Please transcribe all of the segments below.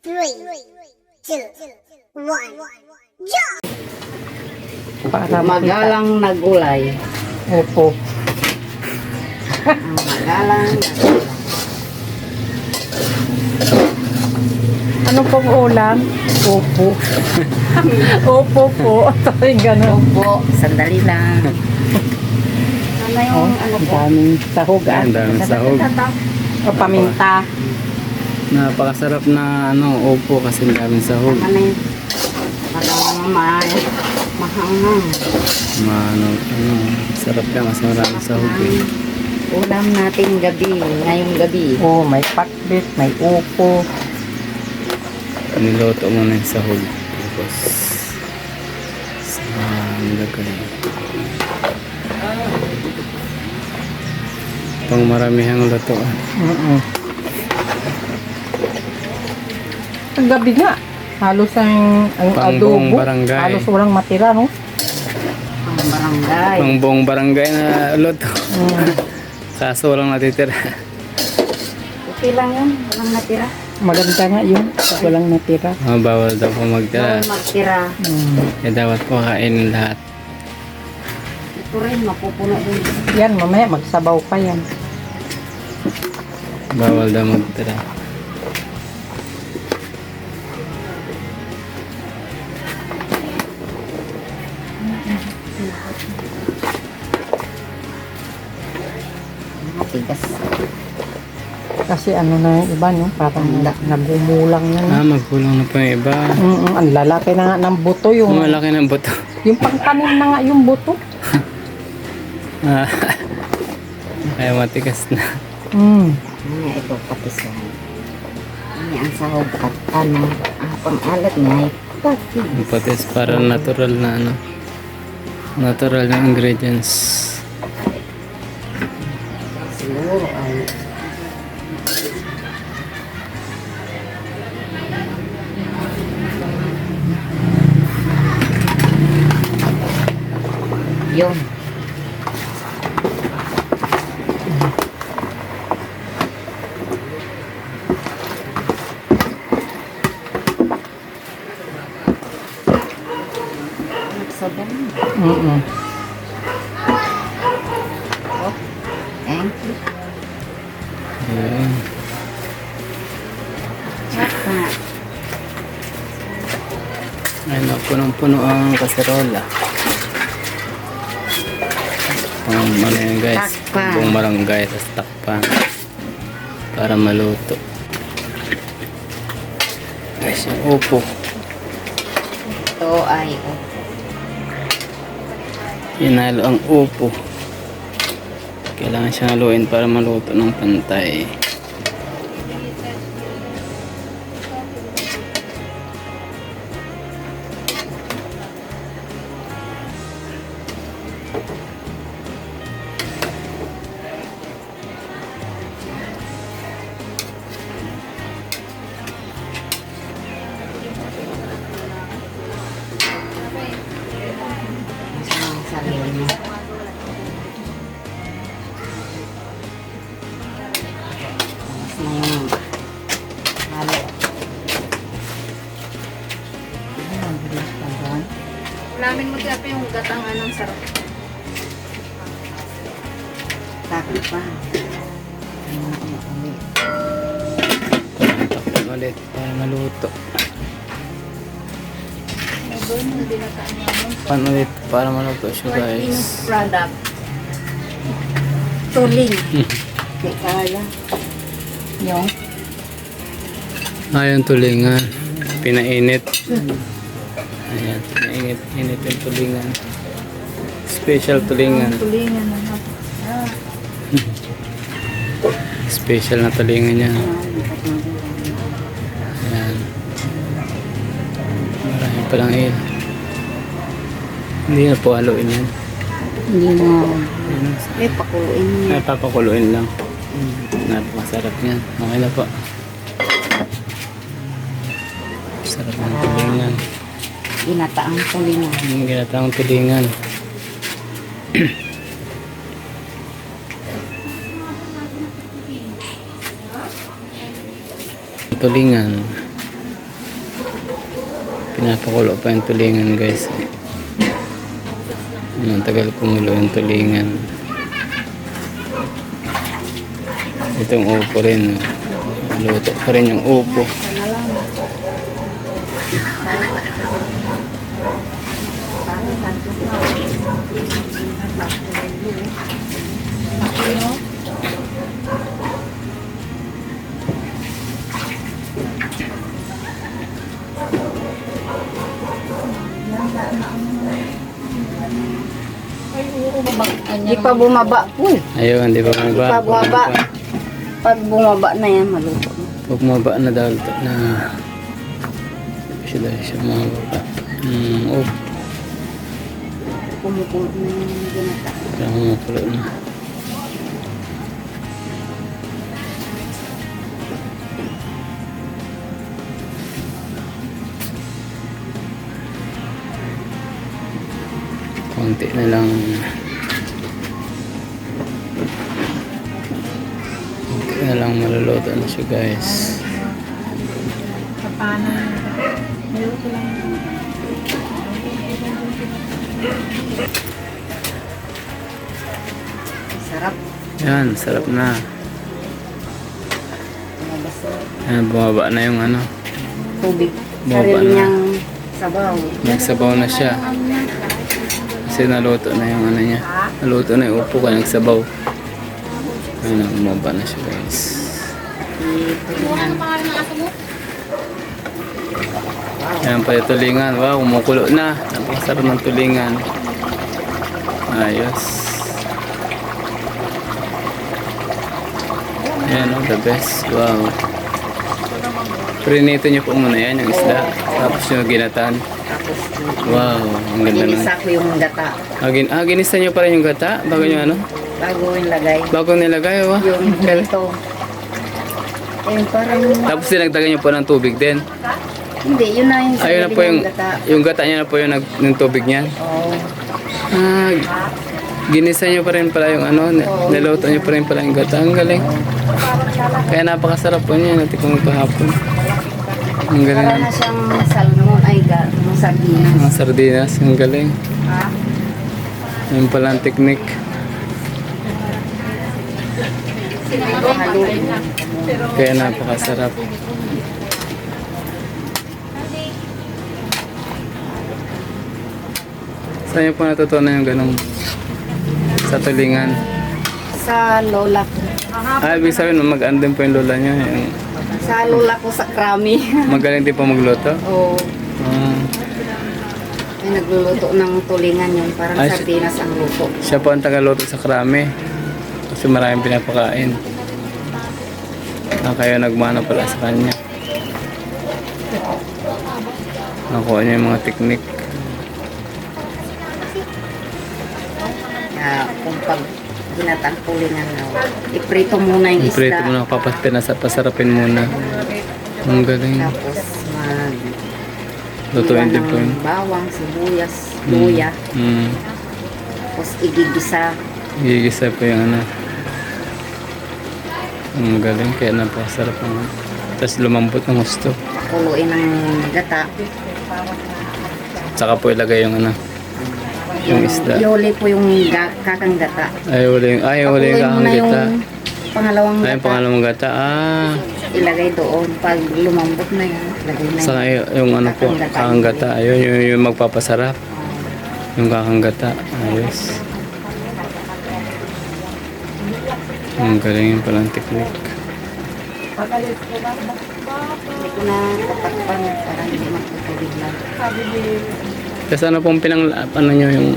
Three, two, one, jump! Para Magalang na gulay. Opo. Ang magalang na gulay. Ano pong ulam? Opo. Opo po. Ay, ganun. Opo, sandali lang. Ano yung ano Ang po? daming sahog. Ang daming sahog. O paminta. Napakasarap na upo kasi ang daming sahog. Ano yun? Parang mahanghang. Sarap ka, mas maraming sahog eh. Ulam natin gabi, ngayong gabi. Oh, may pakbit, may upo. Niloto mo na yung sahog. Tapos, lagay. Pang maramihang luto. Ang gabi nga. Halos ang Pang adobo. buong barangay. Halos walang matira, no? Ang barangay. Pang buong barangay na luto. Kaso walang natitira. Okay lang yun, walang natira. Maganda nga yun. Walang natira. Bawal daw po magtira. Bawal magtira. Kaya dapat po kainin lahat. Ito rin, mapupuno din. Yan, mamaya magsabaw pa yan. Bawal daw magtira. Matigas. Kasi ano na yung iba, no? Parang nagumulang na. No? Magkulong na po yung iba. Ang lalaki na nga ng buto yung... Malaki ng buto. Yung pangkanin na nga yung buto. Kaya matigas na. Ito patis lang. Ano ang sahog at pang-alat niya ay patis. Yung patis para natural na natural na ingredients. Siguro ay yun. Nagsabaw na. Oh, thank you. Ayan. Tsaka, Ayun, punong-puno ang kaserola. Ano yan guys? Takpan. Buong barangay, tapos takpan. Para maluto. Guys, yung upo. ito ay Hinalo ang upo. Kailangan siyang haluin para maluto ng pantay. ang sarili niya. Tapos na yung halo. Ang bilis pa doon. Namin magkape yung gatang anong sarap. Takot pa. Takpan ulit para maluto. Doon yung binataan namin. Takpan ulit para maluto siya guys. Finished product. Tuling. Di kaya. Yung Yung tulingan. Pinainit. Ayan, pinainit yung tulingan. Special tulingan. Tulingan na nga. Special na tulingan niya. Ayan. Marami palang il. Hindi na po haluin yan. hindi mo. Ayan. Pakuluin niya. Ay, papakuluin lang. Napakasarap niyan. Okay na po. Sarap ng tulingan. Ginataang tulingan. Yung ginataang tulingan. Tulingan. Pinapakulo pa yung tulingan guys. Ang tagal kumulo yung tulingan. Itong upo rin. Luto pa rin yung upo. Di pa bumaba po eh. Ayun, di ba Di mga pa bumaba. Pag bumaba na yan, maluto na. Pag mababa na daw na siya dahil siya mababa. Oh, Kumukulo na yung ginata. parang kumukulo na. Konti na lang. Konti na lang maluluto na siya guys. Sarap. Yan, sarap na. Lumabas na Ayan, bumaba na yung ano. tubig. Bumaba Sarili na. niyang sabaw. Nagsabaw na siya. Kasi naluto na yung ano niya. Naluto na yung upo ka, nagsabaw. Ayun, bumaba na siya guys. Ayan pa yung tulingan. Wow, kumukulo na. Napakasarap ng tulingan. Ayos. Ayan o, the best. Wow. Prinito niyo po muna yan, yung isda. Tapos yung ginatan. Tapos Wow, ang ganda nun. ginisa ko yung gata. Ginisa niyo pa rin yung gata? Bago nyo ano? Bago yung lagay. Bago nilagay, wow. Yung ganito. Ayun, parang Tapos dinagdagan niyo po ng tubig din. hindi, yun na yung Ayun na sarili po yung, niyang gata. yung gata niya na po yung, yung tubig niyan. Oo. Ah, ginisa niyo pa rin pala yung ano, niluto niyo pa rin pala yung gata. Ang galing. Kaya napakasarap po niya, natikong ito hapon. Ang galing. Para na siyang salmon, ay sardinas. Mga sardinas, ang galing. Yung pala ang teknik. Haluin. Kaya napakasarap. Saan niyo po natutunan yung ganong sa tulingan? Sa lola ko. Ibig sabihin, mag-andin po yung lola niyo. Yung Sa lola ko sa krami. magaling din po magluto. Oo. Ah, May nagluluto ng tulingan yun. Parang Ay, sardinas ang luto. siya po ang tagaluto sa krami. Kasi maraming pinapakain. Kaya nagmana pala sa kanya. Nakuha niya yung mga teknik. Kung pag ginatang tulingan na, iprito muna yung isda. Iprito mo na, pasarapin muna. Ang galing. Tapos mag Lutuin din iwan po yun. ng bawang, sibuyas, luya. Tapos igigisa. Gigisa po yung ano. Ang galing, kaya napakasarap naman. Tapos lumambot ng gusto. Kuluin ng gata. Tsaka po ilagay yung ano, yung isda. Iuli po yung kakang gata. Ay, uli yung Pakuloy mo na yung kakang gata. pangalawang Ay, yung gata. pangalawang gata. Ah, Ilagay doon. Pag lumambot na yun, lagay na saka yung ano po, kakang gata. Ayun, yung magpapasarap. Yung kakang gata. Ayos. Ang galing yung palang teknik. Hindi ko na tatakpan para hindi magtutubig lang. Kasi ano pong ano nyo yung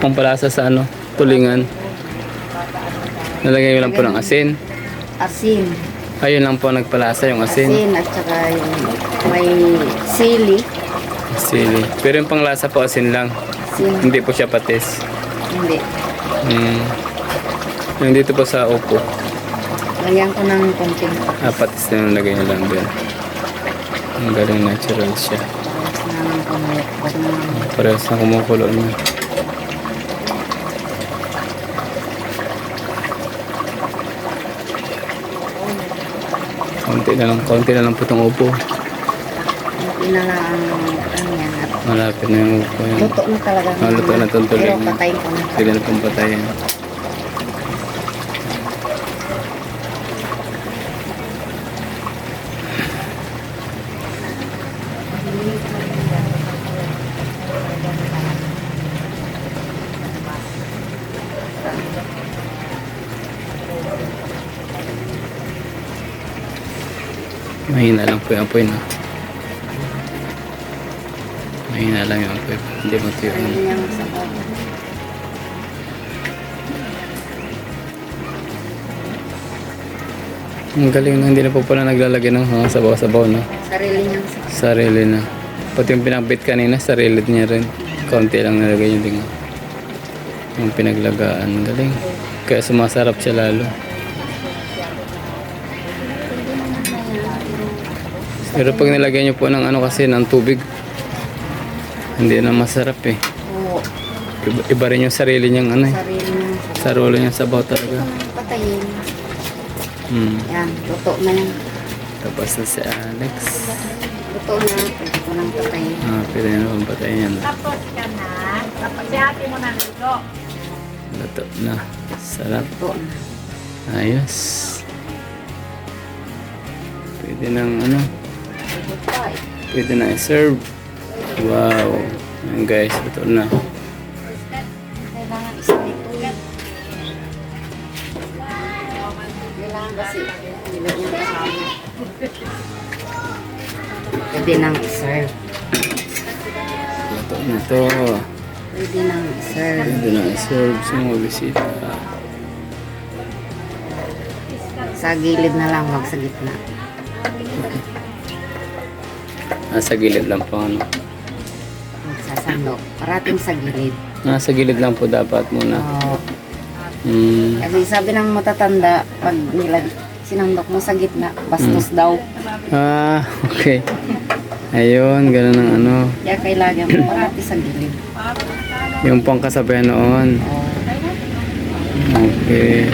pampalasa sa ano, tulingan. Nalagay nyo lang po ng asin. Asin. Ayun lang po nagpalasa yung asin. Asin at saka yung may sili. Sili. Pero yung panglasa po asin lang. Asin. Hindi po siya patis. Hindi. Yung dito po sa upo. Lagyan ko ng konting Patis na yung lagay nyo lang din. Ang galing natural siya. pares na ng kumulot. Huwag naman. Parehas na kumukulo na. Konti na lang po itong upo. Yun na lang ang ano yan. At Malapit na yung upo yan. luto na talaga. Luto na itong tuloy Pero na. patayin ko na. Sige na pong patayin. Mahina lang po yung apoy na. Mahina lang yung apoy. Hindi mo ito Pwede yung... niyang sabaw. Ang galing na, hindi na po pala naglalagay ng mga sabaw-sabaw na. Sarili niyang sabaw. Sarili na. Pati yung pinakbit kanina, sarili niya rin. Kaunti lang nalagay yung tinga. Yung pinaglagaan. Galing. Kaya sumasarap siya lalo. Pero pag nilagay niyo po ng ano kasi, ng tubig, hindi na masarap eh. Oo. Iba rin yung sarili niyang ano eh. Sarili niyang sabaw. Sarili niyang sabaw talaga. Patayin. Yan, luto na yan. Tapos na si Alex. Luto na. Pwede ko nang patayin. Pwede na naman patayin yan. Tapos ka na. Tapos si ate mo na luto. Luto na. Sarap. Luto na. Ayos. Pwede nang ano. Luto pa eh. Pwede na i-serve. Wow. Ayan guys, luto na. Kailangan isa nito yan. Kailangan kasi nilagyan kasama. Pwede nang serve. Luto na to. Pwede nang serve. Pwede na i-serve sa mga bisita. Sa gilid na lang, wag sa gitna. Nasa gilid lang po ano. Magsasandok. Parating sa gilid. Nasa gilid lang po dapat muna. Oo. Hmm. Kasi sabi ng matatanda, pag sinandok mo sa gitna, bastos daw. Okay. Ayun, ganun ang ano. Kaya kailangan mo parati sa gilid. Yung pang kasabihan noon. Oo. Okay.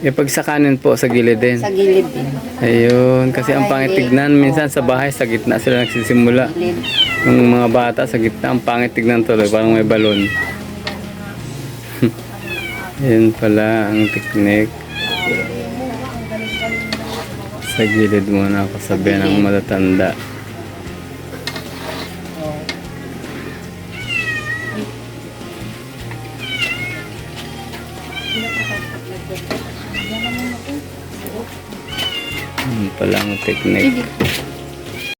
E pag sa kanin po, sa gilid din. Sa gilid din. Ayun, kasi ang pangit tignan. Minsan sa bahay, sa gitna sila nagsisimula. Gilid. Yung mga bata sa gitna, ang pangit tignan tuloy. Parang may balon. Yan pala ang teknik. Sa gilid muna ako sabihan ng matatanda. Yan pala ang teknik.